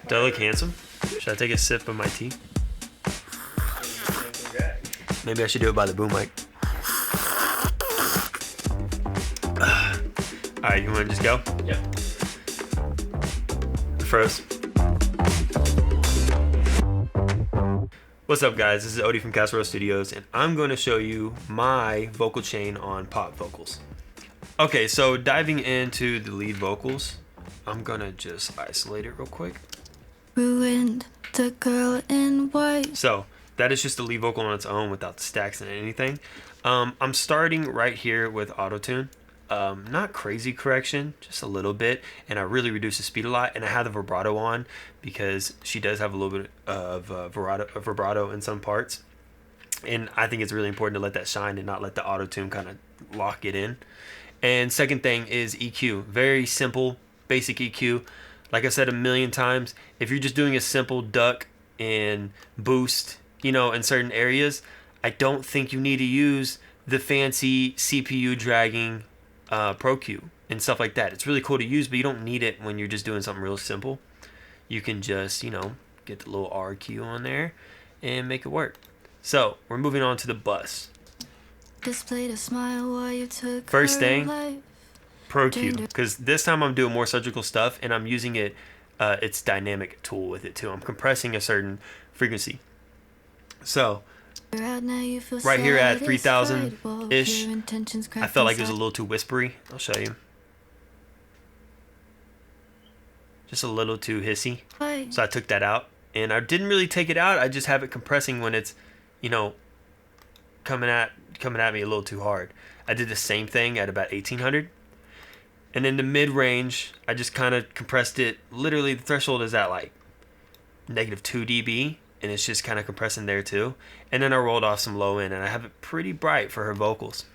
Do I look handsome? Should I take a sip of my tea? Maybe I should do it by the boom mic. Alright, you want to just go? Yep. Froze. What's up, guys? This is Odde from Casserole Studios, and I'm going to show you my vocal chain on pop vocals. Okay, so diving into the lead vocals, I'm going to just isolate it real quick. Ruined the girl in white. So that is just the lead vocal on its own without the stacks and anything. I'm starting right here with auto-tune. Not crazy correction, just a little bit, and I really reduce the speed a lot, and I have the vibrato on because she does have a little bit of vibrato in some parts, and I think it's really important to let that shine and not let the auto-tune kind of lock it in. And second thing is EQ. Very simple, basic EQ. Like I said a million times, if you're just doing a simple duck and boost, in certain areas, I don't think you need to use the fancy CPU dragging Pro Q and stuff like that. It's really cool to use, but you don't need it when you're just doing something real simple. You can just, get the little RQ on there and make it work. So we're moving on to the bus. Displayed a smile while you took First her thing, life. Pro Q, because this time I'm doing more surgical stuff and I'm using its dynamic tool with it too. I'm compressing a certain frequency. So right here at 3,000-ish, I felt like it was a little too whispery. I'll show you. Just a little too hissy. So I took that out. And I didn't really take it out. I just have it compressing when it's, coming at me a little too hard. I did the same thing at about 1,800. And in the mid-range, I just kind of compressed it. Literally, the threshold is at like -2 dB. And it's just kind of compressing there too. And then I rolled off some low end, and I have it pretty bright for her vocals.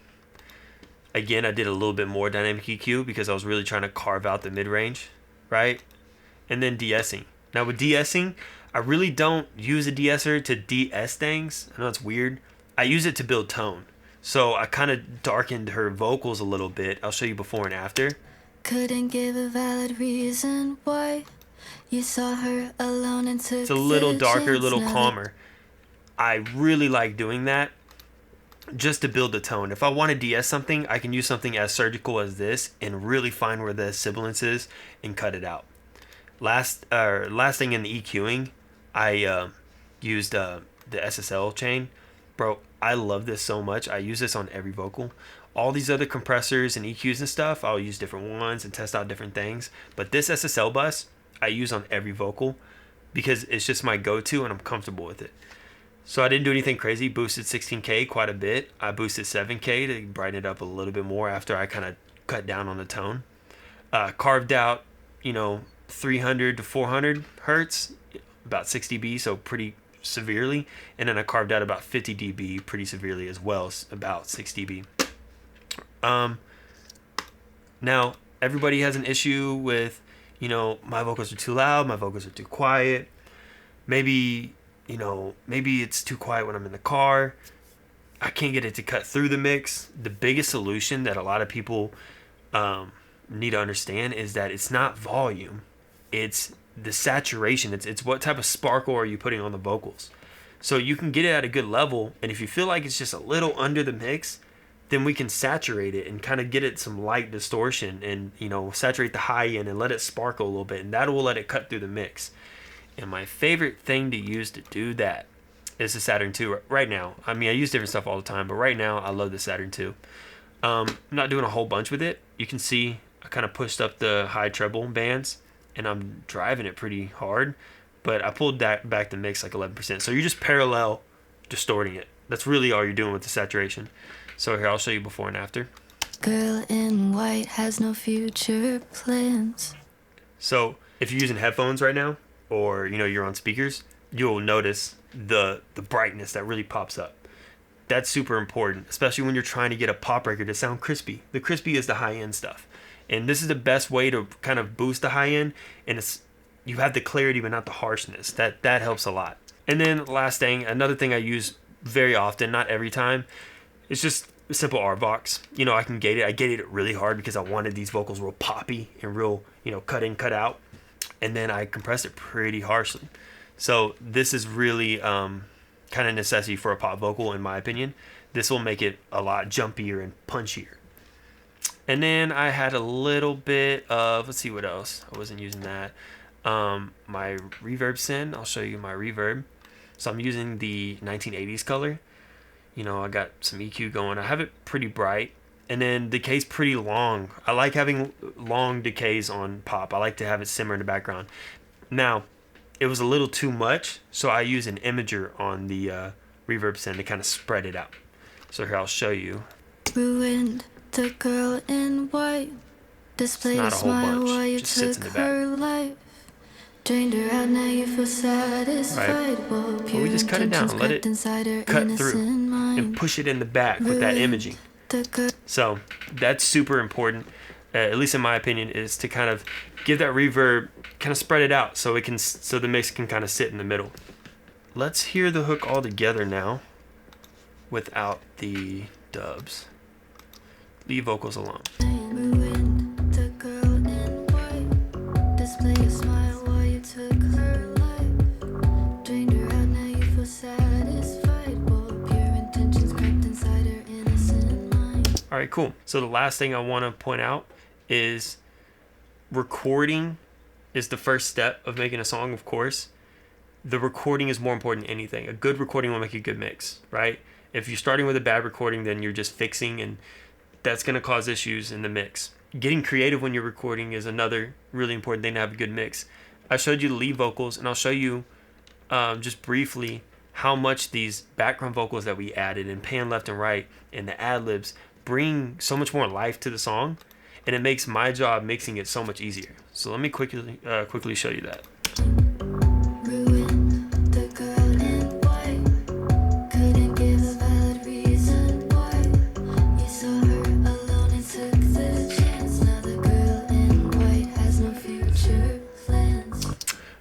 Again, I did a little bit more dynamic EQ because I was really trying to carve out the mid-range, right? And then de-essing. Now with de-essing, I really don't use a de-esser to de-ess things. I know it's weird. I use it to build tone. So I kind of darkened her vocals a little bit. I'll show you before and after. Couldn't give a valid reason why you saw her alone and took It's a little darker, a little now calmer. I really like doing that just to build the tone. If I want to de-ess something, I can use something as surgical as this and really find where the sibilance is and cut it out. Last thing in the EQing, I used the SSL chain. Bro, I love this so much. I use this on every vocal. All these other compressors and EQs and stuff, I'll use different ones and test out different things. But this SSL bus, I use on every vocal because it's just my go-to and I'm comfortable with it. So I didn't do anything crazy. Boosted 16K quite a bit. I boosted 7K to brighten it up a little bit more after I kind of cut down on the tone. Carved out, 300 to 400 hertz, about 6 dB, so pretty severely. And then I carved out about 50 dB pretty severely as well, about 6 dB. Now, everybody has an issue with, my vocals are too loud, my vocals are too quiet. Maybe it's too quiet when I'm in the car. I can't get it to cut through the mix. The biggest solution that a lot of people need to understand is that it's not volume. It's the saturation. It's what type of sparkle are you putting on the vocals. So you can get it at a good level, and if you feel like it's just a little under the mix, then we can saturate it and kind of get it some light distortion and, saturate the high end and let it sparkle a little bit, and that will let it cut through the mix. And my favorite thing to use to do that is the Saturn II right now. I mean, I use different stuff all the time, but right now I love the Saturn II. I'm not doing a whole bunch with it. You can see I kind of pushed up the high treble bands and I'm driving it pretty hard, but I pulled that back the mix like 11%. So you're just parallel distorting it. That's really all you're doing with the saturation. So here, I'll show you before and after. Girl in white has no future plans. So if you're using headphones right now, or you're on speakers, you'll notice the brightness that really pops up. That's super important, especially when you're trying to get a pop record to sound crispy. The crispy is the high end stuff, and this is the best way to kind of boost the high end. And you have the clarity but not the harshness. That helps a lot. And then last thing, another thing I use very often, not every time, it's just a simple RVox. I can gate it. I gated it really hard because I wanted these vocals real poppy and real cut in, cut out. and then I compressed it pretty harshly. So this is really kind of necessity for a pop vocal, in my opinion. This will make it a lot jumpier and punchier. And then I had a little bit of, let's see what else. I wasn't using that. My reverb send. I'll show you my reverb. So I'm using the 1980s color. You know, I got some EQ going. I have it pretty bright. And then decay's pretty long. I like having long decays on pop. I like to have it simmer in the background. Now, it was a little too much, so I use an imager on the reverb send to kind of spread it out. So here, I'll show you. Ruined the girl in white. Display a smile while you took her life. Drained her out, now you feel satisfied. Well, we just cut it down, let it cut through, and push it in the back with that imaging. So that's super important, at least in my opinion, is to kind of give that reverb, kind of spread it out so it can, so the mix can kind of sit in the middle. Let's hear the hook all together now, without the dubs. Leave vocals alone. All right, cool. So the last thing I want to point out is recording is the first step of making a song, of course. The recording is more important than anything. A good recording will make a good mix, right? If you're starting with a bad recording, then you're just fixing, and that's going to cause issues in the mix. Getting creative when you're recording is another really important thing to have a good mix. I showed you the lead vocals, and I'll show you just briefly how much these background vocals that we added and pan left and right and the ad-libs bring so much more life to the song, and it makes my job mixing it so much easier. So let me quickly show you that.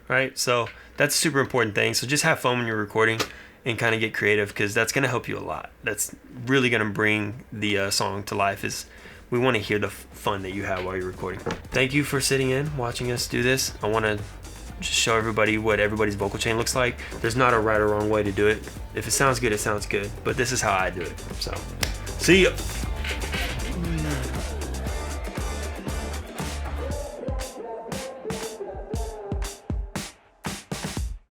Right, so that's a super important thing. So just have fun when you're recording and kind of get creative, because that's going to help you a lot. That's really going to bring the song to life. Is we want to hear the fun that you have while you're recording. Thank you for sitting in, watching us do this. I want to just show everybody what everybody's vocal chain looks like. There's not a right or wrong way to do it. If it sounds good, it sounds good. But this is how I do it. So, see ya.